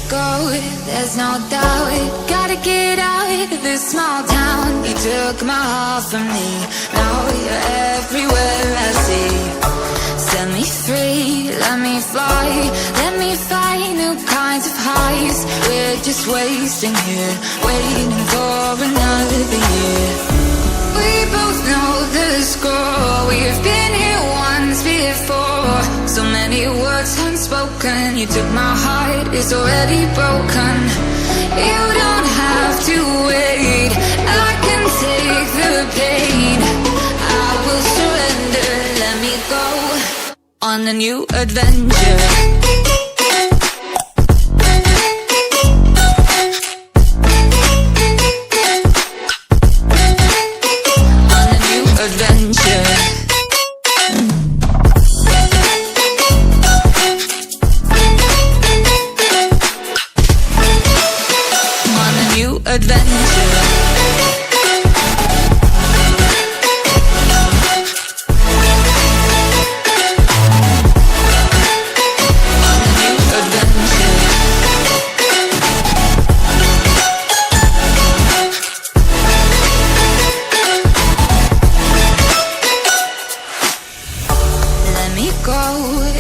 go, there's no doubt. Gotta get out of this small town. You took my heart from me, now you're everywhere I see. Set me free, let me fly, let me find new kinds of highs. We're just wasting here, waiting for another year. We both know the score, we've been here once before. So many words unspoken, you took my heart, it's already broken. You don't have to wait, I can take the pain. I will surrender, let me go on a new adventure.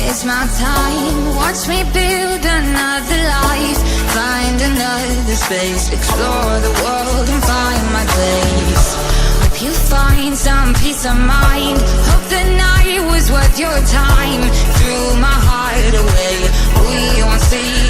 It's my time, watch me build another life. Find another space, explore the world and find my place. Hope you find some peace of mind. Hope the night was worth your time. Threw my heart away, we won't see